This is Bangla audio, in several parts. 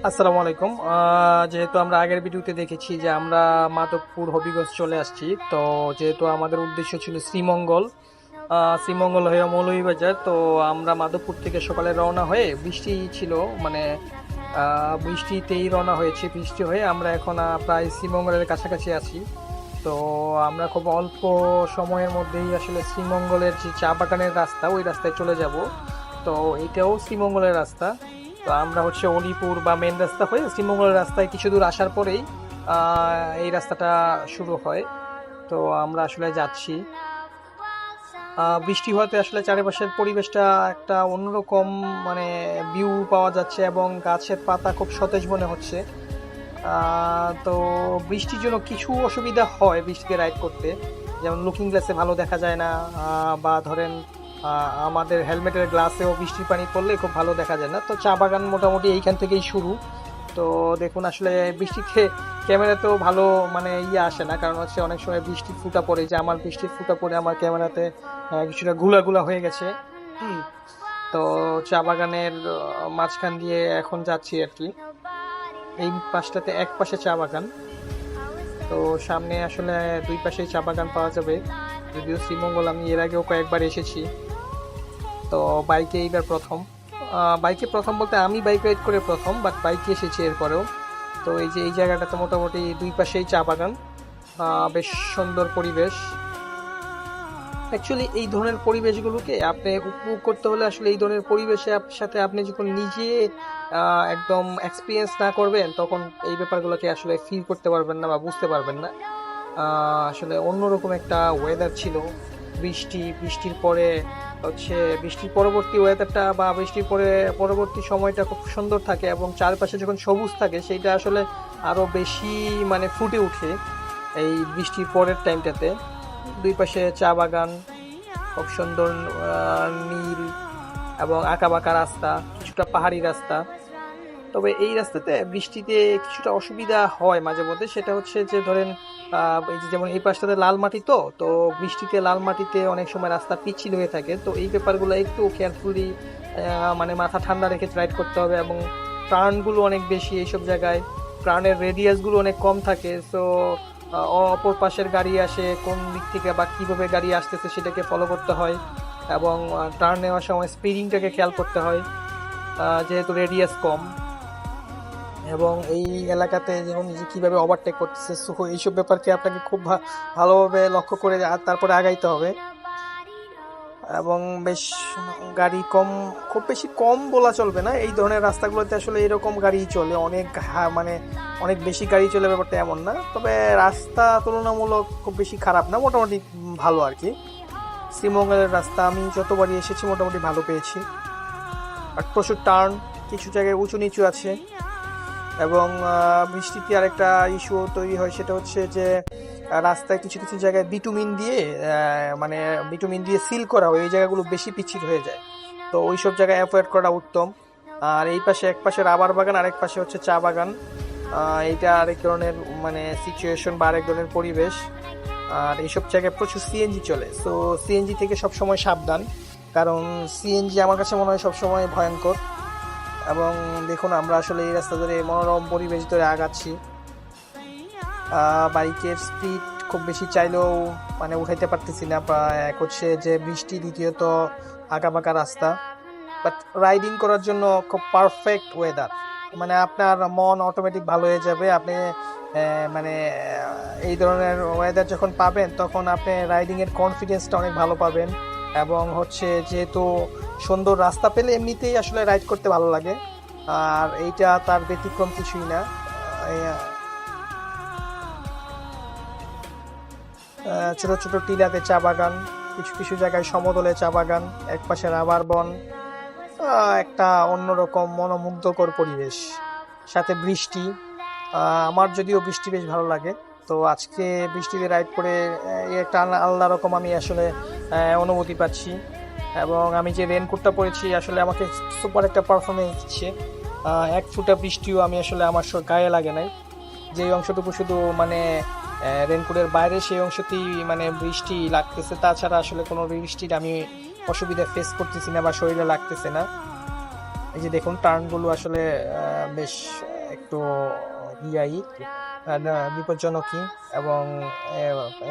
আসসালামু আলাইকুম। যেহেতু আমরা আগের ভিডিওতে দেখেছি যে আমরা মাধবপুর হবিগঞ্জ চলে আসছি, তো যেহেতু আমাদের উদ্দেশ্য ছিল শ্রীমঙ্গল, শ্রীমঙ্গল হয়ে মৌলভীবাজার, তো আমরা মাধবপুর থেকে সকালে রওনা হয়ে বৃষ্টি ছিল, মানে বৃষ্টিতেই রওনা হয়েছে। বৃষ্টি হয়ে আমরা এখন প্রায় শ্রীমঙ্গলের কাছাকাছি আছি। তো আমরা খুব অল্প সময়ের মধ্যেই আসলে শ্রীমঙ্গলের যে চা বাগানের রাস্তা, ওই রাস্তায় চলে যাব। তো এটাও শ্রীমঙ্গলের রাস্তা। তো আমরা হচ্ছে অলিপুর বা মেন রাস্তা হয়ে শ্রীমঙ্গলের রাস্তায় কিছু দূর আসার পরেই এই রাস্তাটা শুরু হয়। তো আমরা আসলে যাচ্ছি। বৃষ্টি হওয়াতে আসলে চারিপাশের পরিবেশটা একটা অন্যরকম, মানে ভিউ পাওয়া যাচ্ছে এবং গাছের পাতা খুব সতেজ মনে হচ্ছে। তো বৃষ্টির জন্য কিছু অসুবিধা হয় বৃষ্টিতে রাইড করতে, যেমন লুকিং গ্লাসে ভালো দেখা যায় না, বা ধরেন আমাদের হেলমেটের গ্লাসেও বৃষ্টির পানি পড়লে খুব ভালো দেখা যায় না। তো চা বাগান মোটামুটি এইখান থেকেই শুরু। তো দেখুন আসলে বৃষ্টিতে ক্যামেরাতেও ভালো মানে আসে না, কারণ হচ্ছে অনেক সময় বৃষ্টির ফুটা পড়ে, যে আমার বৃষ্টির ফুটা পড়ে আমার ক্যামেরাতে কিছুটা গুলা গুলা হয়ে গেছে। হুম, তো চা বাগানের মাঝখান দিয়ে এখন যাচ্ছি আর কি। এই পাশটাতে এক পাশে চা বাগান, তো সামনে আসলে দুই পাশেই চা বাগান পাওয়া যাবে। যদিও শ্রীমঙ্গল আমি এর আগেও কয়েকবার এসেছি, তো বাইকে এইবার প্রথম। বাইকে প্রথম বলতে আমি বাইক রাইড করে প্রথম, বাট বাইকে এসেছি এরপরেও। তো এই যে এই জায়গাটাতে মোটামুটি দুই পাশেই চা বাগান, বেশ সুন্দর পরিবেশ। অ্যাকচুয়ালি এই ধরনের পরিবেশগুলোকে আপনি উপভোগ করতে হলে আসলে এই ধরনের পরিবেশে সাথে আপনি যখন নিজে একদম এক্সপিরিয়েন্স না করবেন, তখন এই ব্যাপারগুলোকে আসলে ফিল করতে পারবেন না বা বুঝতে পারবেন না। আসলে অন্যরকম একটা ওয়েদার ছিল। বৃষ্টির পরে হচ্ছে বৃষ্টির পরবর্তী ওয়েদারটা বা বৃষ্টির পরে পরবর্তী সময়টা খুব সুন্দর থাকে, এবং চারপাশে যখন সবুজ থাকে সেইটা আসলে আরো বেশি মানে ফুটে ওঠে এই বৃষ্টির পরের টাইমটাতে। দুই পাশে চা বাগান, খুব সুন্দর নীল এবং আঁকাবাঁকা রাস্তা, কিছুটা পাহাড়ি রাস্তা। তবে এই রাস্তাতে বৃষ্টিতে কিছুটা অসুবিধা হয় মাঝে মধ্যে, সেটা হচ্ছে যে ধরেন এই যে যেমন এই পাশটাতে লাল মাটি, তো বৃষ্টিতে লাল মাটিতে অনেক সময় রাস্তা পিচ্ছিল হয়ে থাকে। তো এই ব্যাপারগুলো একটু কেয়ারফুলি মানে মাথা ঠান্ডা রেখে রাইড করতে হবে, এবং টার্নগুলো অনেক বেশি এইসব জায়গায়, টার্নের রেডিয়াসগুলো অনেক কম থাকে। সো অপর পাশের গাড়ি আসে কোন দিক থেকে বা কিভাবে গাড়ি আসতেছে সেটাকে ফলো করতে হয়, এবং টার্ন নেওয়ার সময় স্পিডিংটাকে খেয়াল করতে হয়, যেহেতু রেডিয়াস কম। এবং এই এলাকাতে যেমন যে কিভাবে ওভারটেক করতেছে, সো এইসব ব্যাপারকে আপনাকে খুব ভালোভাবে লক্ষ্য করে তারপরে আগাইতে হবে। এবং বেশ গাড়ি কম, খুব বেশি কম বলা চলবে না, এই ধরনের রাস্তাগুলোতে আসলে এরকম গাড়ি চলে অনেক, মানে অনেক বেশি গাড়ি চলে, ব্যাপারটা এমন না। তবে রাস্তা তুলনামূলক খুব বেশি খারাপ না, মোটামুটি ভালো আর কি। শ্রীমঙ্গলের রাস্তা আমি যতবারই এসেছি মোটামুটি ভালো পেয়েছি। আর প্রচুর টার্ন, কিছু জায়গায় উঁচু নিচু আছে। এবং বৃষ্টিতে আরেকটা ইস্যু তৈরি হয়, সেটা হচ্ছে যে রাস্তায় কিছু কিছু জায়গায় মানে বিটুমিন দিয়ে সিল করা হয়, এই জায়গাগুলো বেশি পিচ্ছিল হয়ে যায়। তো ওই সব জায়গায় অ্যাভয়েড করা উত্তম। আর এই পাশে এক পাশে রাবার বাগান, আরেক পাশে হচ্ছে চা বাগান। এইটা আরেক ধরনের মানে সিচুয়েশন বা আরেক ধরনের পরিবেশ। আর এইসব জায়গায় প্রচুর সিএনজি চলে, সো সিএনজি থেকে সবসময় সাবধান, কারণ সিএনজি আমার কাছে মনে হয় সবসময় ভয়ঙ্কর। এবং দেখুন আমরা আসলে এই রাস্তা ধরে মনোরম পরিবেশ ধরে আগাচ্ছি। বাইকের স্পিড খুব বেশি চাইলেও মানে উঠাইতে পারতেছি না, এক হচ্ছে যে বৃষ্টি, দ্বিতীয়ত আঁকাবাঁকা রাস্তা। বাট রাইডিং করার জন্য খুব পারফেক্ট ওয়েদার, মানে আপনার মন অটোমেটিক ভালো হয়ে যাবে। আপনি মানে এই ধরনের ওয়েদার যখন পাবেন, তখন আপনি রাইডিংয়ের কনফিডেন্সটা অনেক ভালো পাবেন। এবং হচ্ছে যেহেতু সুন্দর রাস্তা পেলে এমনিতেই আসলে রাইড করতে ভালো লাগে, আর এইটা তার ব্যতিক্রম কিছুই না। ছোট ছোট টিলাতে চা বাগান, কিছু কিছু জায়গায় সমতলে চা বাগান, এক পাশে রাবার বন, একটা অন্যরকম মনোমুগ্ধকর পরিবেশ, সাথে বৃষ্টি। আমার যদিও বৃষ্টি বেশ ভালো লাগে, তো আজকে বৃষ্টিতে রাইড করে এই একটা আলাদা রকম আমি আসলে অনুভূতি পাচ্ছি। এবং আমি যে রেনকোটটা পরেছি আসলে আমাকে সুপার একটা পারফরমেন্স দিচ্ছে। এক ফুটা বৃষ্টিও আমি আসলে আমার গায়ে লাগে নাই, যে অংশটুকু শুধু মানে রেনকোটের বাইরে সেই অংশতেই মানে বৃষ্টি লাগতেছে, তাছাড়া আসলে কোনো বৃষ্টির আমি অসুবিধা ফেস করতেছি না বা শরীরে লাগতেছে না। এই যে দেখুন টার্নগুলো আসলে বেশ একটু ইয়াই বিপজ্জনকই। এবং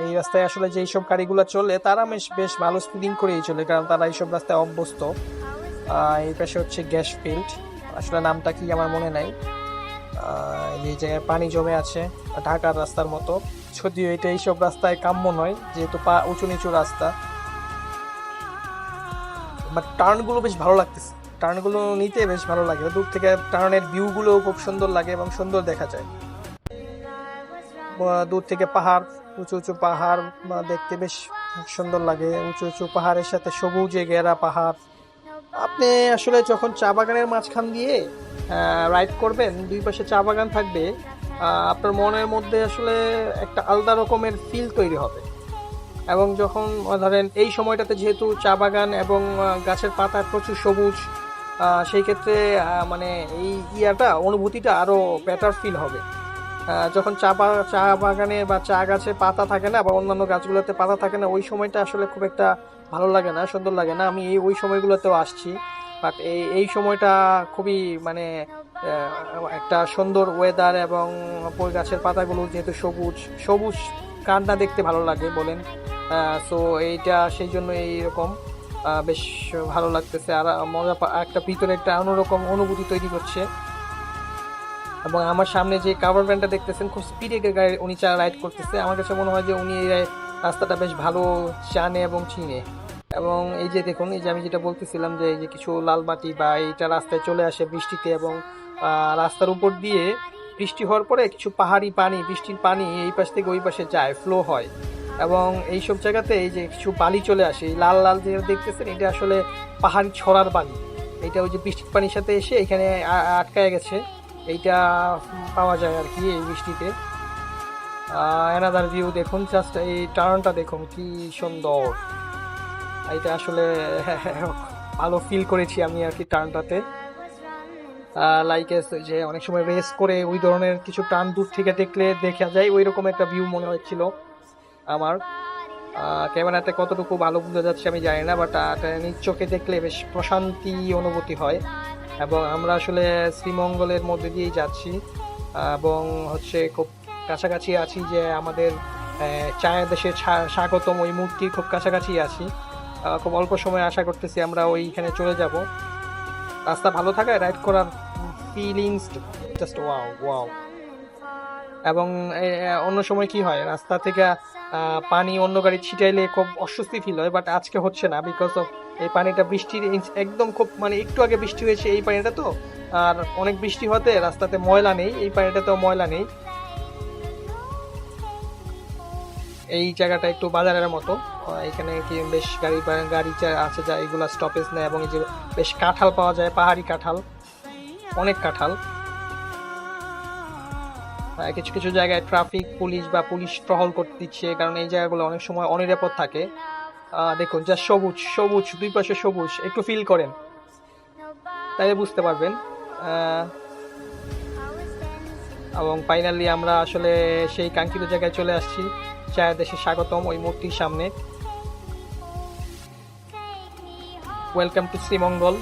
এই রাস্তায় আসলে যেই সব গাড়িগুলো চলে তারা বেশ বেশ ভালো স্পিডিং করেই চলে, কারণ তারা এইসব রাস্তায় অভ্যস্ত। এই পাশে হচ্ছে গ্যাস ফিল্ড, আসলে নামটা কি আমার মনে নাই। এই জায়গায় পানি জমে আছে ঢাকার রাস্তার মতো, যদিও এটা এইসব রাস্তায় কাম্য নয় যেহেতু উঁচু নিচু রাস্তা। বাট টার্নগুলো বেশ ভালো লাগতেছে, টার্নগুলো নিতে বেশ ভালো লাগে, দূর থেকে টার্নের ভিউগুলো খুব সুন্দর লাগে এবং সুন্দর দেখা যায়। দূর থেকে পাহাড়, উঁচু উঁচু পাহাড় দেখতে বেশ সুন্দর লাগে, উঁচু উঁচু পাহাড়ের সাথে সবুজে ঘেরা পাহাড়। আপনি আসলে যখন চা বাগানের মাঝখান দিয়ে রাইড করবেন, দুই পাশে চা বাগান থাকবে, আপনার মনের মধ্যে আসলে একটা আলাদা রকমের ফিল তৈরি হবে। এবং যখন ধরেন এই সময়টাতে যেহেতু চা বাগান এবং গাছের পাতায় প্রচুর সবুজ, সেই ক্ষেত্রে মানে এই অনুভূতিটা আরো বেটার ফিল হবে। যখন চা বাগানে বা চা গাছে পাতা থাকে না বা অন্যান্য গাছগুলোতে পাতা থাকে না, ওই সময়টা আসলে খুব একটা ভালো লাগে না, সুন্দর লাগে না। আমি ওই সময়গুলোতেও আসছি, বাট এই সময়টা খুবই মানে একটা সুন্দর ওয়েদার, এবং গাছের পাতাগুলো যেহেতু সবুজ সবুজ, কার না দেখতে ভালো লাগে বলেন। সো এইটা সেই জন্য এইরকম বেশ ভালো লাগতেছে, আর মজা একটা ভিতরে একটা অন্যরকম অনুভূতি তৈরি করছে। এবং আমার সামনে যে কাভার ভ্যানটা দেখতেছেন, খুব স্পিডে গাড়ি উনি রাইড করতেছে। আমার কাছে মনে হয় যে উনি এই রাস্তাটা বেশ ভালো জানে এবং চিনে। এবং এই যে দেখুন, এই যে আমি যেটা বলতেছিলাম যে এই যে কিছু লাল মাটি বা এইটা রাস্তায় চলে আসে বৃষ্টিতে, এবং রাস্তার উপর দিয়ে বৃষ্টি হওয়ার পরে কিছু পাহাড়ি পানি, বৃষ্টির পানি এই পাশ থেকে ওই পাশে যায়, ফ্লো হয়। এবং এইসব জায়গাতে এই যে কিছু বালি চলে আসে, এই লাল লাল যে দেখতেছেন, এটা আসলে পাহাড়ি ছড়ার বালি। এটা ওই যে বৃষ্টির পানির সাথে এসে এখানে আটকায় গেছে, এইটা পাওয়া যায় আর কি এই বৃষ্টিতে। অ্যানাদার ভিউ দেখুন, জাস্ট এই টার্নটা দেখুন কি সুন্দর। এটা আসলে ভালো ফিল করেছি আমি আর কি টার্নটাতে। লাইক যে অনেক সময় রেস করে ওই ধরনের কিছু টার্ন দূর থেকে দেখলে দেখা যায়, ওই রকম একটা ভিউ মনে হচ্ছিল আমার। ক্যামেরাতে কতটুকু ভালো বোঝা যাচ্ছে আমি জানি না, বাট নিজ চোখে দেখলে বেশ প্রশান্তি অনুভূতি হয়। এবং আমরা আসলে শ্রীমঙ্গলের মধ্যে দিয়েই যাচ্ছি, এবং হচ্ছে খুব কাছাকাছি আছি, যে আমাদের চায়ের দেশে স্বাগতম ওই মূর্তির খুব কাছাকাছি আছি। খুব অল্প সময় আশা করতেছি আমরা ওইখানে চলে যাব। রাস্তা ভালো থাকায় রাইড করার ফিলিংস জাস্ট ওয়াও ওয়াও। এবং অন্য সময় কি হয়, রাস্তা থেকে পানি অন্য গাড়ি ছিটাইলে খুব অস্বস্তি ফিল হয়, বাট আজকে হচ্ছে না, বিকজ অফ এই পানিটা বৃষ্টির একদম খুব মানে একটু আগে বৃষ্টি হয়েছে এই পানিটা তো, আর অনেক বৃষ্টি হতে রাস্তাতে ময়লা নেই, এই পানিটাতেও ময়লা নেই। এই জায়গাটা একটু বাজারের মতো, এখানে কি বেশ গাড়ি আছে যা এগুলা স্টপেজ নেয়, এবং এই যে বেশ কাঁঠাল পাওয়া যায়, পাহাড়ি কাঁঠাল, অনেক কাঁঠাল। কিছু কিছু জায়গায় ট্রাফিক পুলিশ বা পুলিশ টহল করতে দিচ্ছে, কারণ এই জায়গাগুলো অনেক সময় অনিরাপদ থাকে। দেখুন যা সবুজ সবুজ, দুই পাশে সবুজ, একটু ফিল করেন তাইলে বুঝতে পারবেন। এবং ফাইনালি আমরা আসলে সেই কাঙ্ক্ষিত জায়গায় চলে আসছি, চায়ের দেশে স্বাগতম ওই মূর্তির সামনে। Welcome to Sreemangal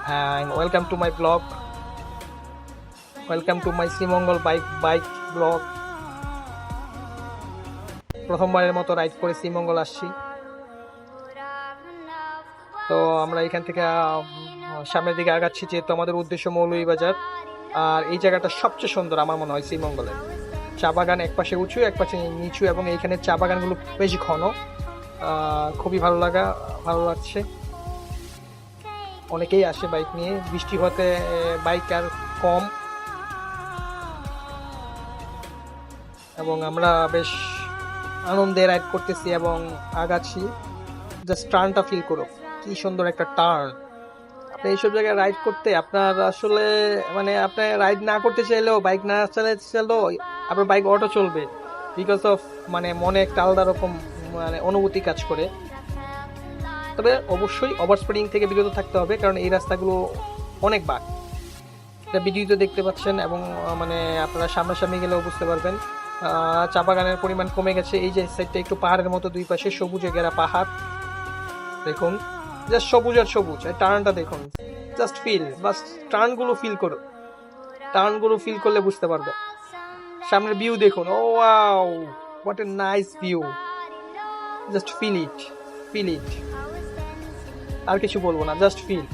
and welcome to my blog, welcome to my Sreemangal bike blog. প্রথমবারের মতো রাইড করে শ্রীমঙ্গল আসছি। তো আমরা এখান থেকে সামনের দিকে আগাচ্ছি, যেহেতু আমাদের উদ্দেশ্য মৌলভীবাজার। আর এই জায়গাটা সবচেয়ে সুন্দর আমার মনে হয় শ্রীমঙ্গলের। চা বাগান একপাশে উঁচু একপাশে নিচু, এবং এইখানে চা বাগানগুলো বেশ ঘন, খুবই ভালো লাগছে। অনেকেই আসে বাইক নিয়ে, বৃষ্টি হতে বাইক আর কম। এবং আমরা বেশ আনন্দে রাইড করতেছি এবং আগাচ্ছি। জাস্ট টার্নটা ফিল করো, কি সুন্দর একটা টার্ন। আপনি এইসব জায়গায় রাইড করতে আপনার আসলে মানে আপনি রাইড না করতে চাইলেও, বাইক না চালাতে চাইলেও আপনার বাইক অটো চলবে, বিকজ অফ মানে মনে একটা আলাদা রকম মানে অনুভূতি কাজ করে। তবে অবশ্যই ওভার স্পিডিং থেকে বিরত থাকতে হবে, কারণ এই রাস্তাগুলো অনেক বাঁক, এটা ভিডিওতে দেখতে পাচ্ছেন, এবং মানে আপনারা সামনাসামনি গেলেও বুঝতে পারবেন। চা বাগানের পরিমাণ কমে গেছে। এই যে সাইডটা একটু পাহাড়ের মতো, দুই পাশে সবুজে ঘেরা পাহাড় দেখুন, জাস্ট সবুজ আর সবুজ। টার্নটা দেখুন, জাস্ট ফিল, বাস টার্নগুলো ফিল করো। টার্নগুলো ফিল করলে বুঝতে পারবে। সামনের ভিউ দেখুন, oh wow, what a nice view, just feel it, feel it, আর কিছু বলবো না, জাস্ট ফিল।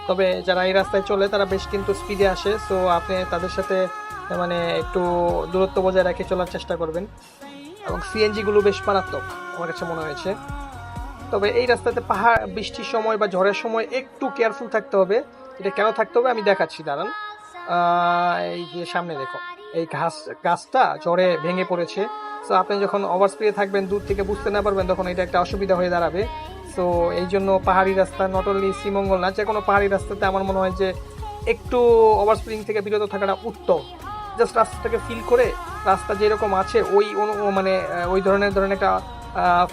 তবে যারা এই রাস্তায় চলে তারা বেশ কিন্তু স্পিডে আসে, সো আপনি তাদের সাথে মানে একটু দূরত্ব বজায় রেখে চলার চেষ্টা করবেন। এবং সিএনজি গুলো বেশ মারাত্মক আমার কাছে মনে হয়েছে। তবে এই রাস্তাতে পাহাড় বৃষ্টির সময় বা ঝড়ের সময় একটু কেয়ারফুল থাকতে হবে। এটা কেন থাকতে হবে আমি দেখাচ্ছি, দাঁড়ান। এই যে সামনে দেখো, এই গাছটা ঝড়ে ভেঙে পড়েছে। সো আপনি যখন ওভার স্পিডে থাকবেন, দূর থেকে বুঝতে না পারবেন, তখন এটা একটা অসুবিধা হয়ে দাঁড়াবে। সো এই জন্য পাহাড়ি রাস্তা, নট অনলি শ্রীমঙ্গল না, যে কোনো পাহাড়ি রাস্তাতে আমার মনে হয় যে একটু ওভার স্পিডিং থেকে বিরত থাকাটা উত্তম। জাস্ট রাস্তাটাকে ফিল করে, রাস্তা যেরকম আছে ওই মানে ওই ধরনের একটা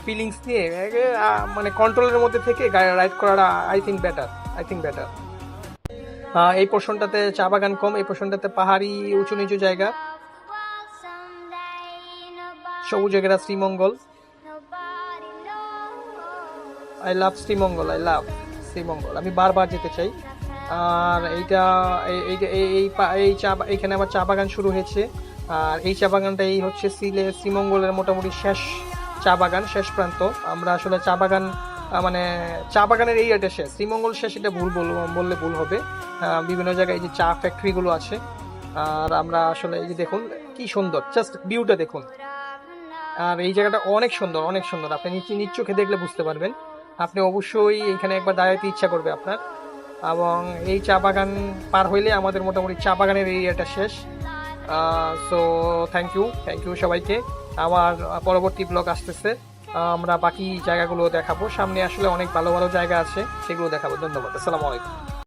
ফিলিংস নিয়ে মানে কন্ট্রোলের মধ্যে থেকে রাইড করাটা আই থিঙ্ক বেটার। এই পোর্শনটাতে চা বাগান কম, এই পোর্শনটাতে পাহাড়ি উঁচু নিচু জায়গা, সবুজ ঘেরা শ্রীমঙ্গল। আই লাভ শ্রীমঙ্গল, আমি বারবার যেতে চাই। আর এইখানে আবার চা বাগান শুরু হয়েছে। আর এই চা বাগানটা এই হচ্ছে শ্রীমঙ্গলের মোটামুটি শেষ চা বাগান, শেষ প্রান্ত। আমরা আসলে চা বাগান মানে চা বাগানের এরিয়াটা শেষ, শ্রীমঙ্গল শেষ, এটা বললে ভুল হবে। বিভিন্ন জায়গায় এই যে চা ফ্যাক্টরিগুলো আছে। আর আমরা আসলে এই যে দেখুন কি সুন্দর, জাস্ট ভিউটা দেখুন। আর এই জায়গাটা অনেক সুন্দর, আপনি নিজ চোখে দেখলে বুঝতে পারবেন। আপনি অবশ্যই এখানে একবার দাঁড়াতে ইচ্ছা করবে আপনার। এবং এই চা বাগান পার হইলে আমাদের মোটামুটি চা বাগানের এরিয়াটা শেষ। সো থ্যাংক ইউ সবাইকে। আমার পরবর্তী ব্লগ আসতেছে, আমরা বাকি জায়গাগুলো দেখাবো। সামনে আসলে অনেক ভালো ভালো জায়গা আছে, সেগুলো দেখাবো। ধন্যবাদ, আসসালামু আলাইকুম।